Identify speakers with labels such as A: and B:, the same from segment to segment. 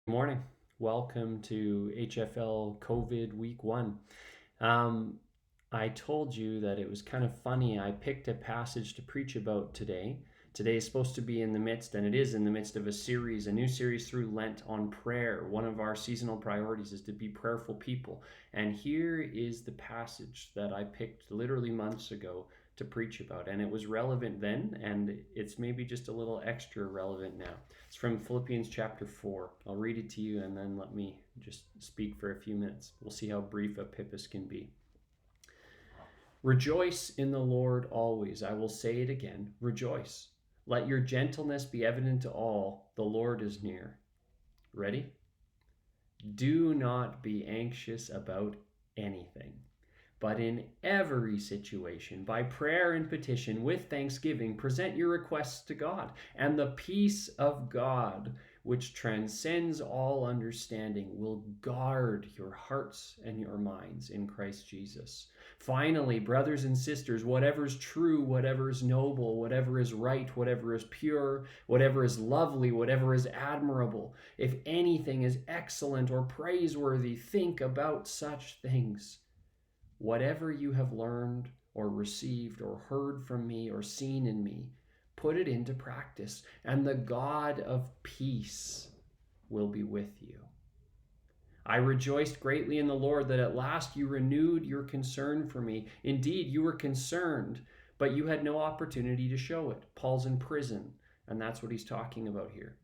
A: Good morning. Welcome to HFL COVID week one. Um, I told you that it was kind of funny. I picked a passage to preach about today. Today is supposed to be in the midst, and it is in the midst of a new series through Lent on prayer. One of our seasonal priorities is to be prayerful people. And here is the passage that I picked literally months ago to preach about. And it was relevant then, and it's maybe just a little extra relevant now. It's from Philippians chapter 4. I'll read it to you and then let me just speak for a few minutes. We'll see how brief a pippus can be. Rejoice in the Lord always. I will say it again. Rejoice. Let your gentleness be evident to all. The Lord is near. Ready? Do not be anxious about anything, but in every situation, by prayer and petition, with thanksgiving, present your requests to God, and the peace of God, which transcends all understanding, will guard your hearts and your minds in Christ Jesus. Finally, brothers and sisters, whatever is true, whatever is noble, whatever is right, whatever is pure, whatever is lovely, whatever is admirable, if anything is excellent or praiseworthy, think about such things. Whatever you have learned or received or heard from me or seen in me, put it into practice, and the God of peace will be with you. I rejoiced greatly in the Lord that at last you renewed your concern for me. Indeed, you were concerned, but you had no opportunity to show it. Paul's in prison, and that's what he's talking about here.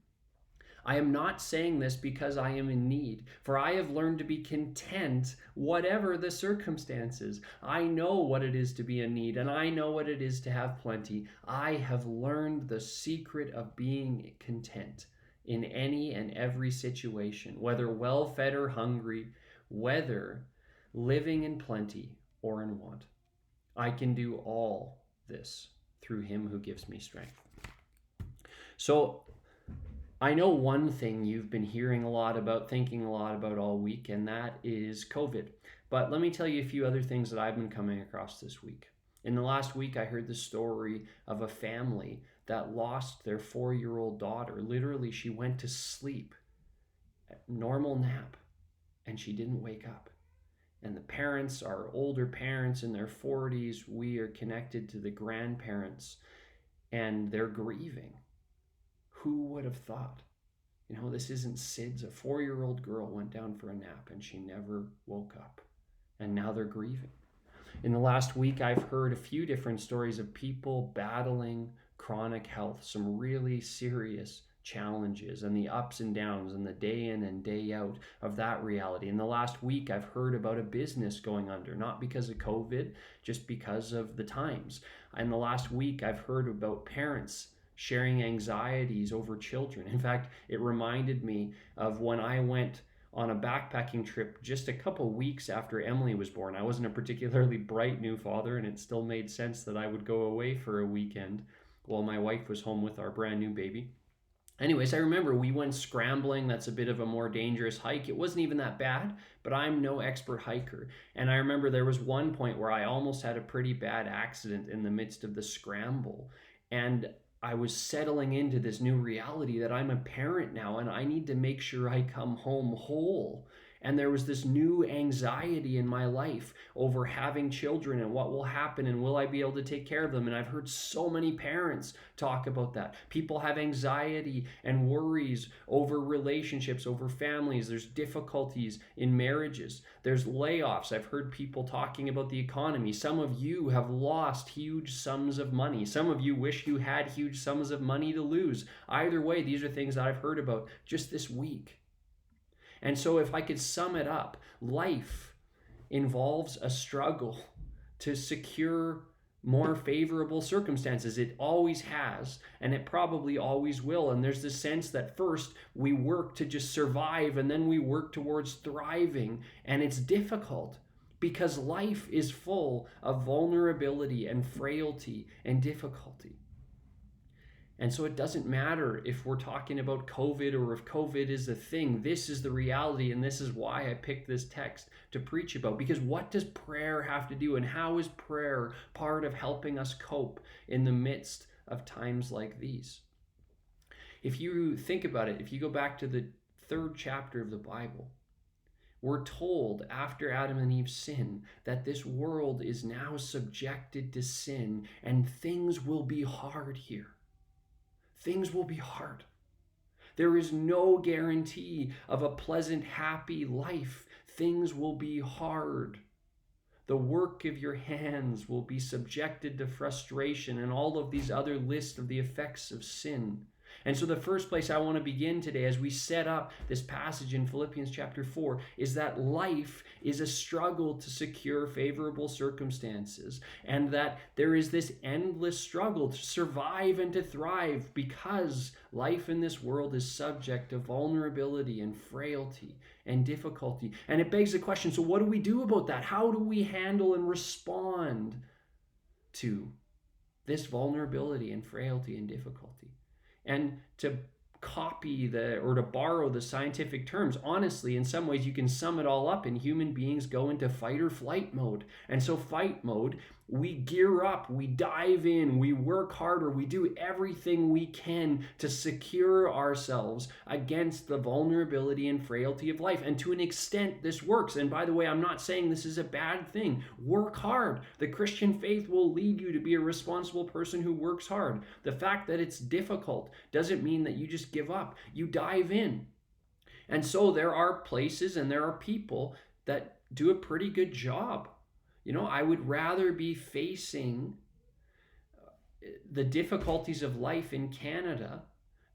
A: I am not saying this because I am in need, for I have learned to be content whatever the circumstances. I know what it is to be in need, and I know what it is to have plenty. I have learned the secret of being content in any and every situation, whether well-fed or hungry, whether living in plenty or in want. I can do all this through him who gives me strength. So I know one thing you've been hearing a lot about, thinking a lot about all week, and that is COVID. But let me tell you a few other things that I've been coming across this week. In the last week, I heard the story of a family that lost their 4-year-old daughter. Literally, she went to sleep, normal nap, and she didn't wake up. And the parents are older parents in their 40s. We are connected to the grandparents, and they're grieving. Who would have thought? This isn't SIDS. A 4-year-old girl went down for a nap and she never woke up. And now they're grieving. In the last week, I've heard a few different stories of people battling chronic health, some really serious challenges and the ups and downs and the day in and day out of that reality. In the last week, I've heard about a business going under, not because of COVID, just because of the times. In the last week, I've heard about parents sharing anxieties over children. In fact, it reminded me of when I went on a backpacking trip just a couple weeks after Emily was born. I wasn't a particularly bright new father, and it still made sense that I would go away for a weekend while my wife was home with our brand new baby. Anyways, I remember we went scrambling. That's a bit of a more dangerous hike. It wasn't even that bad, but I'm no expert hiker. And I remember there was one point where I almost had a pretty bad accident in the midst of the scramble. And I was settling into this new reality that I'm a parent now and I need to make sure I come home whole. And there was this new anxiety in my life over having children and what will happen and will I be able to take care of them. And I've heard so many parents talk about that. People have anxiety and worries over relationships, over families. There's difficulties in marriages. There's layoffs. I've heard people talking about the economy. Some of you have lost huge sums of money. Some of you wish you had huge sums of money to lose. Either way, these are things that I've heard about just this week. And so if I could sum it up, life involves a struggle to secure more favorable circumstances. It always has, and it probably always will. And there's this sense that first we work to just survive, and then we work towards thriving. And it's difficult because life is full of vulnerability and frailty and difficulty. And so it doesn't matter if we're talking about COVID or if COVID is a thing. This is the reality, and this is why I picked this text to preach about. Because what does prayer have to do, and how is prayer part of helping us cope in the midst of times like these? If you think about it, if you go back to the 3rd chapter of the Bible. We're told after Adam and Eve sin that this world is now subjected to sin and things will be hard here. Things will be hard. There is no guarantee of a pleasant, happy life. Things will be hard. The work of your hands will be subjected to frustration and all of these other lists of the effects of sin. And so the first place I want to begin today as we set up this passage in Philippians chapter 4 is that life is a struggle to secure favorable circumstances, and that there is this endless struggle to survive and to thrive because life in this world is subject to vulnerability and frailty and difficulty. And it begs the question, so what do we do about that? How do we handle and respond to this vulnerability and frailty and difficulty? And to to borrow the scientific terms, honestly, in some ways you can sum it all up in human beings go into fight or flight mode. And so fight mode, we gear up, we dive in, we work harder, we do everything we can to secure ourselves against the vulnerability and frailty of life. And to an extent, this works. And by the way, I'm not saying this is a bad thing. Work hard. The Christian faith will lead you to be a responsible person who works hard. The fact that it's difficult doesn't mean that you just give up. You dive in. And so there are places and there are people that do a pretty good job. You know, I would rather be facing the difficulties of life in Canada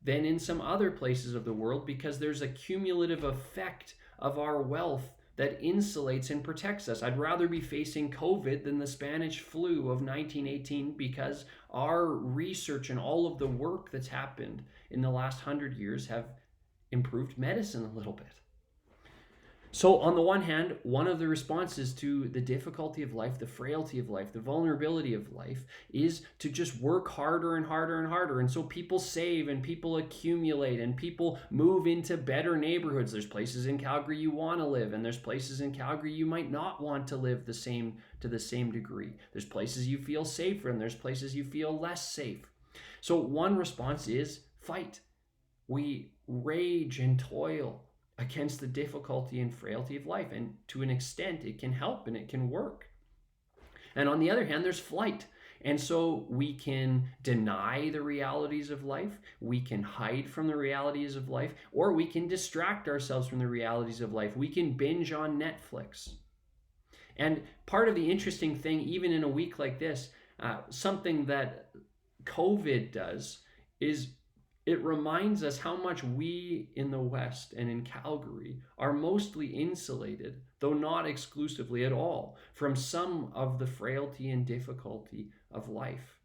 A: than in some other places of the world, because there's a cumulative effect of our wealth that insulates and protects us. I'd rather be facing COVID than the Spanish flu of 1918, because our research and all of the work that's happened in the last 100 years have improved medicine a little bit. So on the one hand, one of the responses to the difficulty of life, the frailty of life, the vulnerability of life is to just work harder and harder and harder. And so people save and people accumulate and people move into better neighborhoods. There's places in Calgary you want to live, and there's places in Calgary you might not want to live to the same degree. There's places you feel safer and there's places you feel less safe. So one response is fight. We rage and toil against the difficulty and frailty of life. And to an extent, it can help and it can work. And on the other hand, there's flight. And so we can deny the realities of life, we can hide from the realities of life, or we can distract ourselves from the realities of life. We can binge on Netflix. And part of the interesting thing, even in a week like this, something that COVID does is it reminds us how much we in the West and in Calgary are mostly insulated, though not exclusively at all, from some of the frailty and difficulty of life.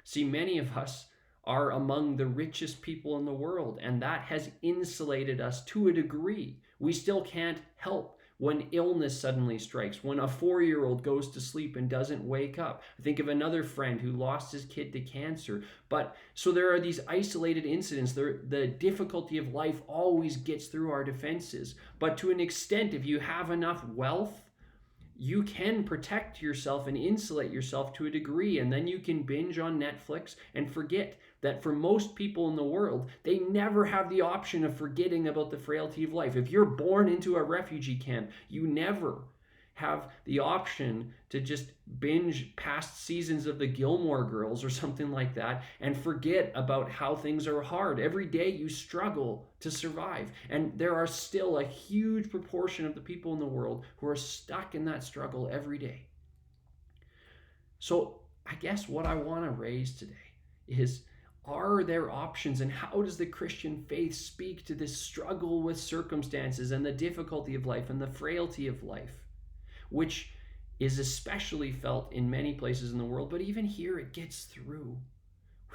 A: See, many of us are among the richest people in the world, and that has insulated us to a degree. We still can't help when illness suddenly strikes, when a 4-year-old goes to sleep and doesn't wake up. I think of another friend who lost his kid to cancer. But so there are these isolated incidents. The difficulty of life always gets through our defenses. But to an extent, if you have enough wealth, you can protect yourself and insulate yourself to a degree, and then you can binge on Netflix and forget that for most people in the world, they never have the option of forgetting about the frailty of life. If you're born into a refugee camp, you never have the option to just binge past seasons of the Gilmore Girls or something like that and forget about how things are hard. Every day you struggle to survive. And there are still a huge proportion of the people in the world who are stuck in that struggle every day. So I guess what I want to raise today is, are there options, and how does the Christian faith speak to this struggle with circumstances and the difficulty of life and the frailty of life, which is especially felt in many places in the world, but even here it gets through.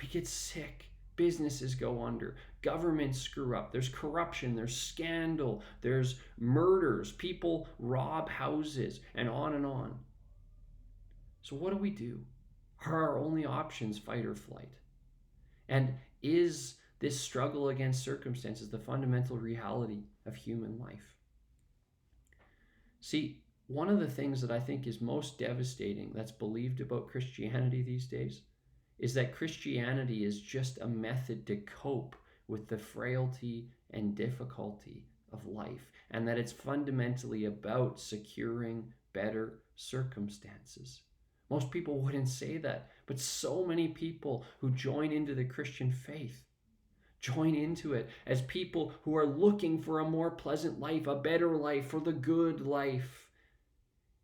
A: We get sick, businesses go under, governments screw up, there's corruption, there's scandal, there's murders, people rob houses, and on and on. So what do? Are our only options fight or flight? And is this struggle against circumstances the fundamental reality of human life? See, one of the things that I think is most devastating that's believed about Christianity these days is that Christianity is just a method to cope with the frailty and difficulty of life, and that it's fundamentally about securing better circumstances. Most people wouldn't say that, but so many people who join into the Christian faith join into it as people who are looking for a more pleasant life, a better life, for the good life.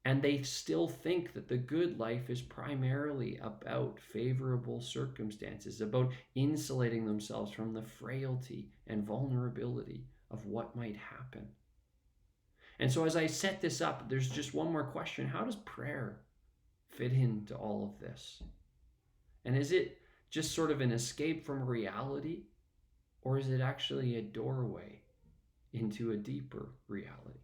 A: And they still think that the good life is primarily about favorable circumstances, about insulating themselves from the frailty and vulnerability of what might happen. And so as I set this up, there's just one more question. How does prayer fit into all of this? And is it just sort of an escape from reality, or is it actually a doorway into a deeper reality?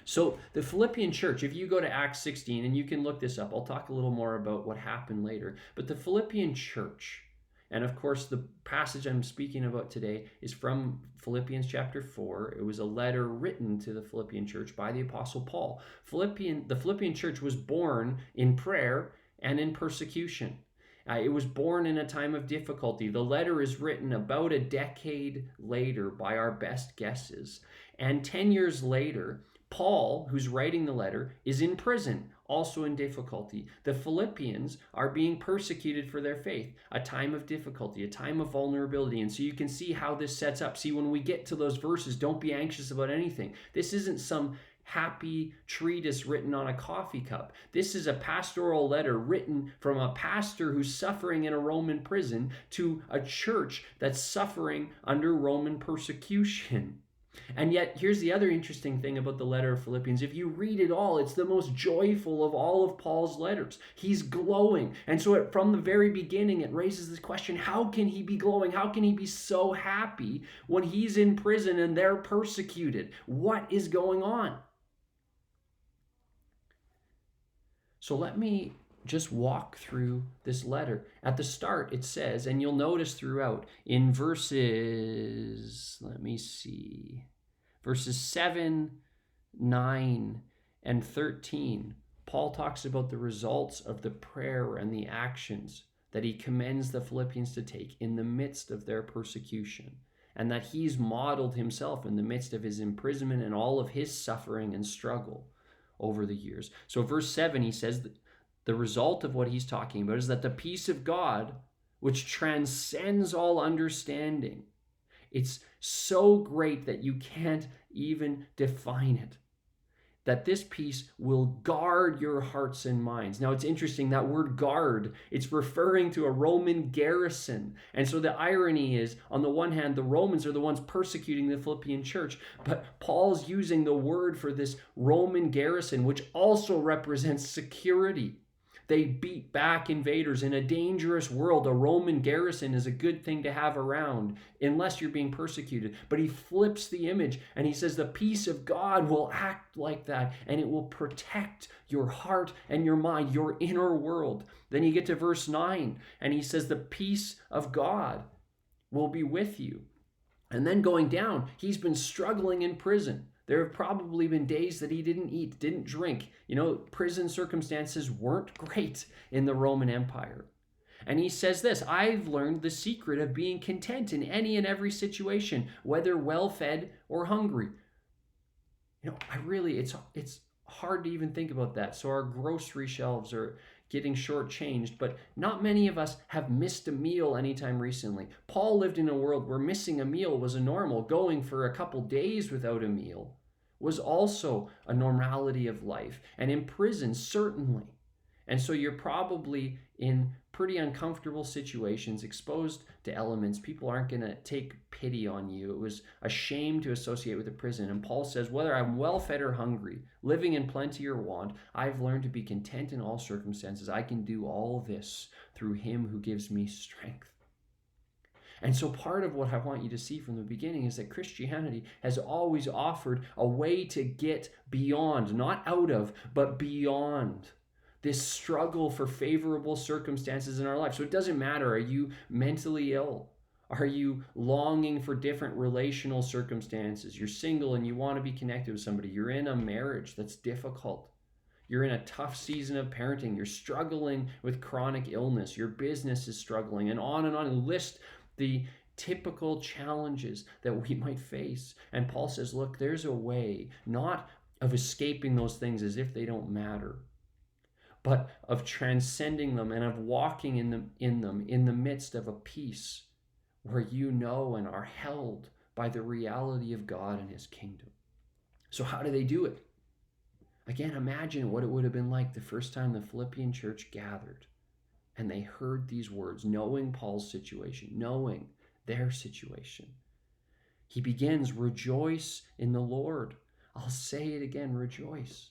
A: So the Philippian church, if you go to Acts 16, and you can look this up, I'll talk a little more about what happened later, but the Philippian church, and of course the passage I'm speaking about today is from Philippians chapter 4. It was a letter written to the Philippian church by the Apostle Paul. The Philippian church was born in prayer and in persecution. It was born in a time of difficulty. The letter is written about a decade later by our best guesses. And 10 years later, Paul, who's writing the letter, is in prison, also in difficulty. The Philippians are being persecuted for their faith, a time of difficulty, a time of vulnerability. And so you can see how this sets up. See, when we get to those verses, don't be anxious about anything. This isn't some happy treatise written on a coffee cup. This is a pastoral letter written from a pastor who's suffering in a Roman prison to a church that's suffering under Roman persecution. And yet, here's the other interesting thing about the letter of Philippians. If you read it all, it's the most joyful of all of Paul's letters. He's glowing. And so from the very beginning, it raises this question, how can he be glowing? How can he be so happy when he's in prison and they're persecuted? What is going on? So let me just walk through this letter. At the start, it says, and you'll notice throughout in verses 7, 9, and 13, Paul talks about the results of the prayer and the actions that he commends the Philippians to take in the midst of their persecution, and that he's modeled himself in the midst of his imprisonment and all of his suffering and struggle over the years. So verse 7, he says that the result of what he's talking about is that the peace of God, which transcends all understanding, it's so great that you can't even define it, that this peace will guard your hearts and minds. Now, it's interesting, that word guard, it's referring to a Roman garrison. And so the irony is, on the one hand, the Romans are the ones persecuting the Philippian church, but Paul's using the word for this Roman garrison, which also represents security. They beat back invaders in a dangerous world. A Roman garrison is a good thing to have around unless you're being persecuted. But he flips the image and he says the peace of God will act like that, and it will protect your heart and your mind, your inner world. Then you get to verse 9 and he says the peace of God will be with you. And then going down, he's been struggling in prison. There have probably been days that he didn't eat, didn't drink. Prison circumstances weren't great in the Roman Empire. And he says this, I've learned the secret of being content in any and every situation, whether well-fed or hungry. It's hard to even think about that. So our grocery shelves are getting shortchanged, but not many of us have missed a meal anytime recently. Paul lived in a world where missing a meal was a normal. Going for a couple days without a meal was also a normality of life. And in prison, certainly. And so you're probably in pretty uncomfortable situations, exposed to elements. People aren't going to take pity on you. It was a shame to associate with a prison. And Paul says, whether I'm well-fed or hungry, living in plenty or want, I've learned to be content in all circumstances. I can do all this through him who gives me strength. And so part of what I want you to see from the beginning is that Christianity has always offered a way to get beyond, not out of, but beyond this struggle for favorable circumstances in our life. So it doesn't matter, are you mentally ill? Are you longing for different relational circumstances? You're single and you want to be connected with somebody. You're in a marriage that's difficult. You're in a tough season of parenting. You're struggling with chronic illness. Your business is struggling, and on and on. List the typical challenges that we might face. And Paul says, look, there's a way not of escaping those things as if they don't matter, but of transcending them and of walking in them in the midst of a peace where you know and are held by the reality of God and his kingdom. So how do they do it? Again, imagine what it would have been like the first time the Philippian church gathered and they heard these words, knowing Paul's situation, knowing their situation. He begins, rejoice in the Lord. I'll say it again, rejoice.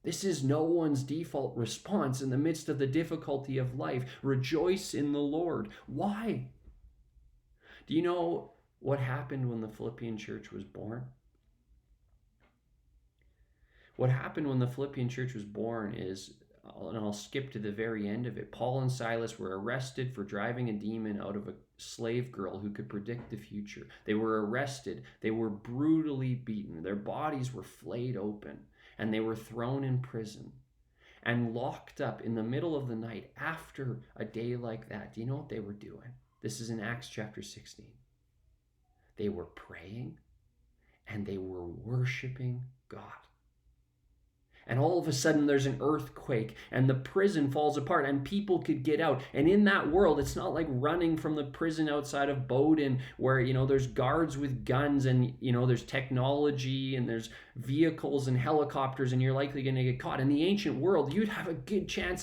A: This is no one's default response in the midst of the difficulty of life. Rejoice in the Lord. Why? Do you know what happened when the Philippian church was born? What happened when the Philippian church was born is, and I'll skip to the very end of it, Paul and Silas were arrested for driving a demon out of a slave girl who could predict the future. They were arrested. They were brutally beaten. Their bodies were flayed open, and they were thrown in prison and locked up in the middle of the night after a day like that. Do you know what they were doing? This is in Acts chapter 16. They were praying and they were worshiping God. And all of a sudden there's an earthquake and the prison falls apart and people could get out. And in that world, it's not like running from the prison outside of Bowdoin where, there's guards with guns and, there's technology and there's vehicles and helicopters and you're likely going to get caught. In the ancient world, you'd have a good chance of